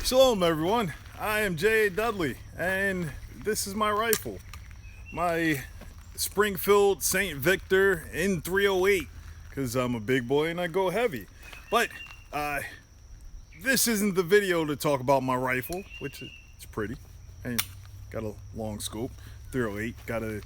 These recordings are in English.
Shalom everyone, I am Dudley and this is my rifle. My Springfield St. Victor N308 because I'm a big boy and I go heavy. But this isn't the video to talk about my rifle, which it's pretty and got a long scope, 308, gotta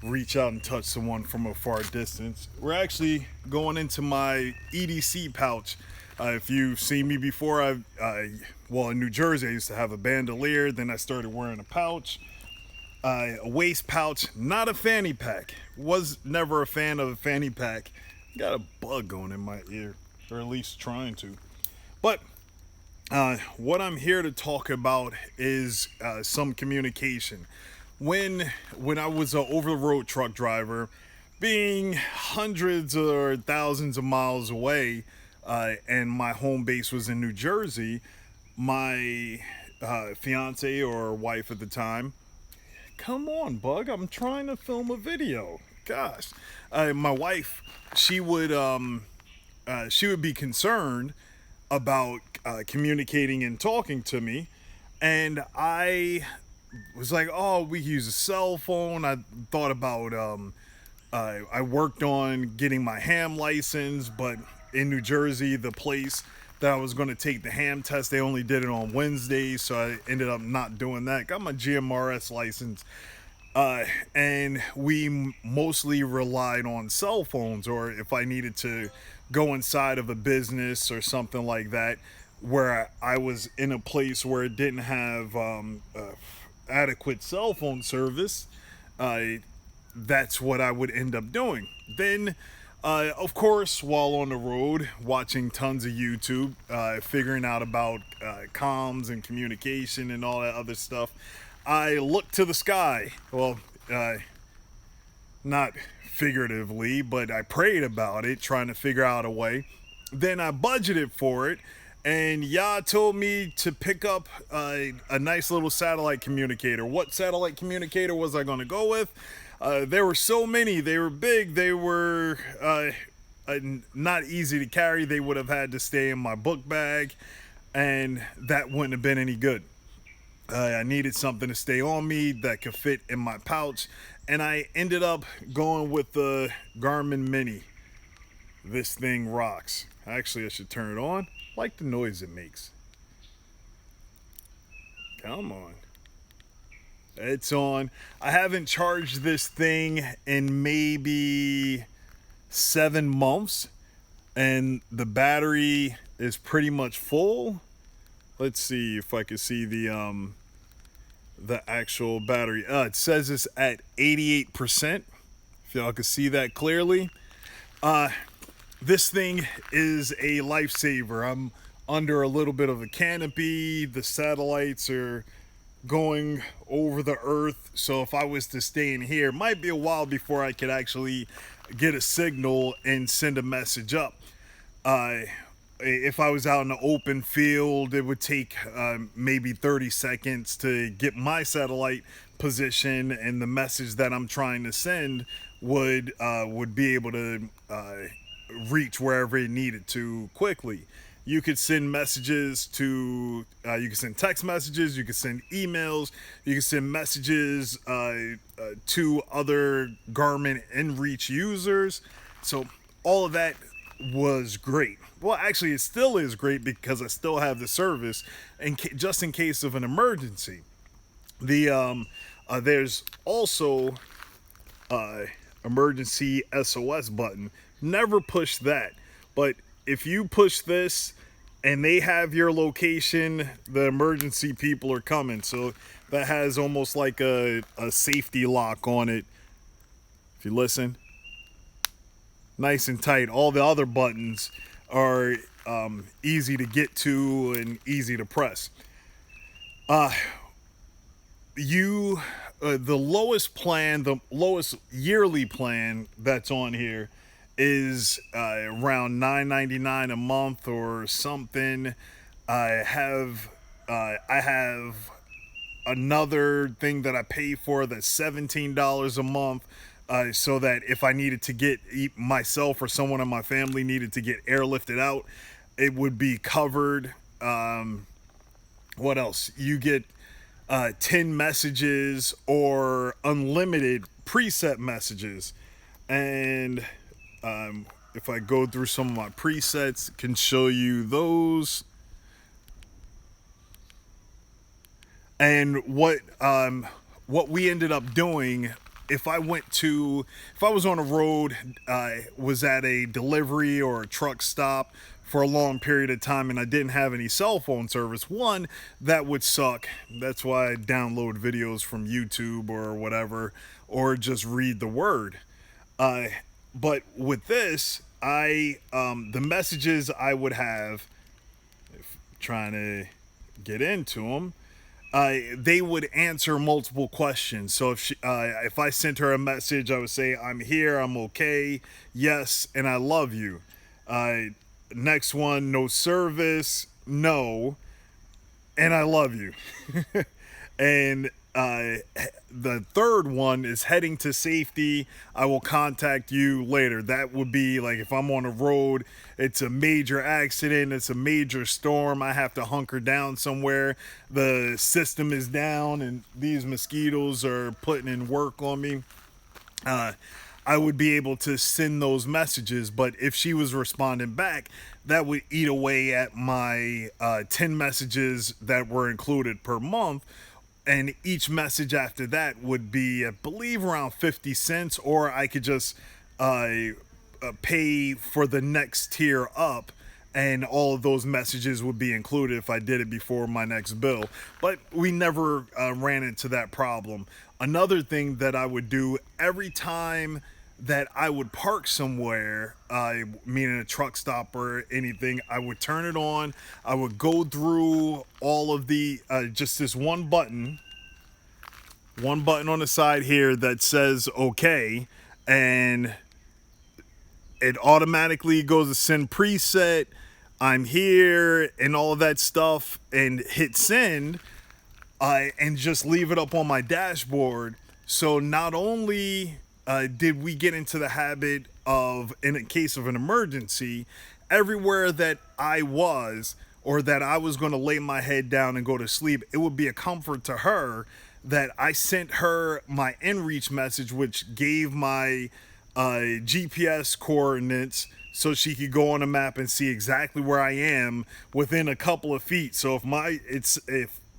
reach out and touch someone from a far distance. We're actually going into my EDC pouch. If you've seen me before, well, in New Jersey I used to have a bandolier, then I started wearing a pouch, a waist pouch, not a fanny pack. Was never a fan of a fanny pack. Got a bug going in my ear, or at least trying to. But what I'm here to talk about is some communication. When I was an over-the-road truck driver, being hundreds or thousands of miles away, and my home base was in New Jersey, my fiance or wife at the time, come on, Bug, I'm trying to film a video. Gosh, my wife, she would be concerned about communicating and talking to me, and I was like, oh, we use a cell phone. I thought about I worked on getting my ham license, but in New Jersey, the place that I was going to take the ham test, they only did it on Wednesdays, so I ended up not doing that. Got my GMRS license, and we mostly relied on cell phones, or if I needed to go inside of a business or something like that, where I was in a place where it didn't have adequate cell phone service, that's what I would end up doing. Then of course, while on the road, watching tons of YouTube, figuring out about comms and communication and all that other stuff, I looked to the sky. Well, not figuratively, but I prayed about it, trying to figure out a way. Then I budgeted for it, and Yah told me to pick up a nice little satellite communicator. What satellite communicator was I going to go with? There were so many. They were big. They were not easy to carry. They would have had to stay in my book bag, and that wouldn't have been any good. I needed something to stay on me that could fit in my pouch, and I ended up going with the Garmin Mini. This thing rocks. Actually, I should turn it on. I like the noise it makes. Come on. It's on. I haven't charged this thing in maybe 7 months, and the battery is pretty much full. Let's see if I can see the actual battery. It says it's at 88%. If y'all can see that clearly. This thing is a lifesaver. I'm under a little bit of a canopy. The satellites are going over the earth, so if I was to stay in here, it might be a while before I could actually get a signal and send a message up. If I was out in the open field, it would take maybe 30 seconds to get my satellite position, and the message that I'm trying to send would be able to reach wherever it needed to quickly. You could send messages to, you can send text messages, you can send emails, you can send messages to other Garmin inReach users. So all of that was great. Well, actually, it still is great because I still have the service, and just in case of an emergency. There's also emergency SOS button. Never push that, but if you push this and they have your location, the emergency people are coming. So that has almost like a safety lock on it. If you listen, nice and tight. All the other buttons are easy to get to and easy to press. The lowest plan, the lowest yearly plan that's on here is around $9.99 a month or something. I have another thing that I pay for that's $17 a month, so that if I needed to get myself or someone in my family needed to get airlifted out, it would be covered. What else? You get 10 messages or unlimited preset messages. And if I go through some of my presets, can show you those. And what we ended up doing, if I was on a road, was at a delivery or a truck stop for a long period of time and I didn't have any cell phone service, one, that would suck. That's why I download videos from YouTube or whatever, or just read the word. uh, but with this, the messages I would have, if trying to get into them, they would answer multiple questions. So if I sent her a message, I would say, "I'm here, I'm okay, yes, and I love you." Uh, Next one, no service, no, and I love you. And the third one is heading to safety. I will contact you later. That would be like if I'm on a road, it's a major accident, it's a major storm, I have to hunker down somewhere, the system is down, and these mosquitoes are putting in work on me. Uh, I would be able to send those messages, but if she was responding back, that would eat away at my 10 messages that were included per month. And each message after that would be, I believe, around 50 cents, or I could just pay for the next tier up, and all of those messages would be included if I did it before my next bill. But we never ran into that problem. Another thing that I would do every time that I would park somewhere, meaning a truck stop or anything, I would turn it on. I would go through all of the, just this one button on the side here that says okay, and it automatically goes to send preset, I'm here, and all of that stuff, and hit send, and just leave it up on my dashboard. So not only did we get into the habit of, in a case of an emergency, everywhere that I was, or that I was going to lay my head down and go to sleep, it would be a comfort to her that I sent her my inReach message, which gave my GPS coordinates, so she could go on a map and see exactly where I am within a couple of feet. So if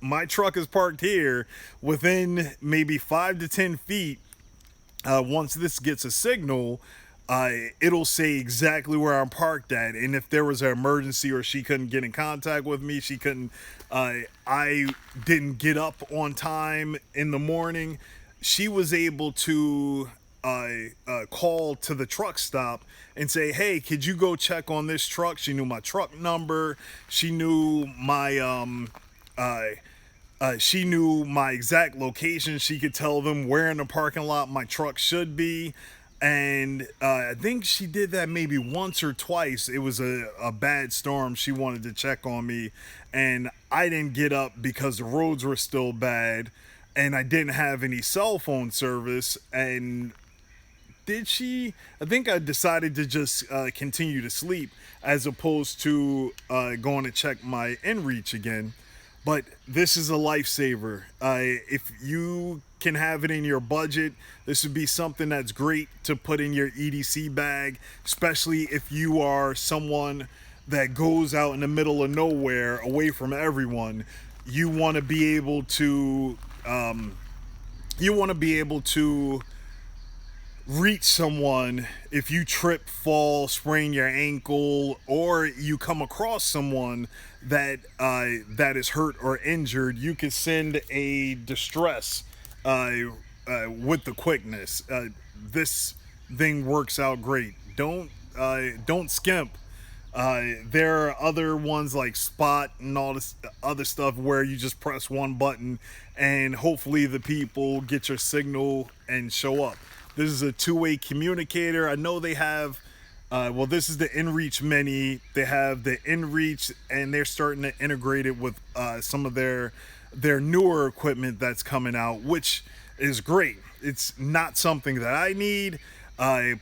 my truck is parked here, within maybe 5 to 10 feet, once this gets a signal, it'll say exactly where I'm parked at. And if there was an emergency or she couldn't get in contact with me, I didn't get up on time in the morning, she was able to call to the truck stop and say, "Hey, could you go check on this truck?" She knew my truck number. She knew she knew my exact location. She could tell them where in the parking lot my truck should be. And I think she did that maybe once or twice. It was a bad storm. She wanted to check on me, and I didn't get up because the roads were still bad, and I didn't have any cell phone service. And I think I decided to just continue to sleep as opposed to going to check my inReach again. But this is a lifesaver. If you can have it in your budget, this would be something that's great to put in your EDC bag, especially if you are someone that goes out in the middle of nowhere, away from everyone. You want to be able to, reach someone if you trip, fall, sprain your ankle, or you come across someone that is hurt or injured. You can send a distress with the quickness. This thing works out great. Don't skimp. There are other ones like Spot and all this other stuff where you just press one button and hopefully the people get your signal and show up. This is a two-way communicator. I know they have, this is the inReach Mini. They have the inReach, and they're starting to integrate it with some of their newer equipment that's coming out, which is great. It's not something that I need.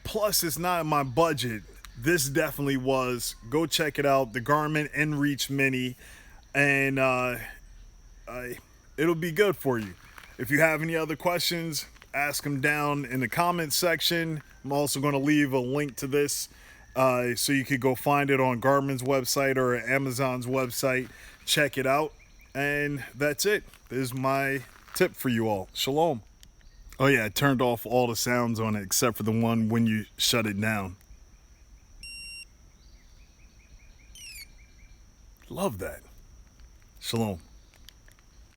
Plus, it's not in my budget. This definitely was. Go check it out. The Garmin inReach Mini. And it'll be good for you. If you have any other questions, ask them down in the comments section. I'm also going to leave a link to this so you could go find it on Garmin's website or Amazon's website. Check it out. And that's it. This is my tip for you all. Shalom. Oh yeah, I turned off all the sounds on it except for the one when you shut it down. Love that. Shalom.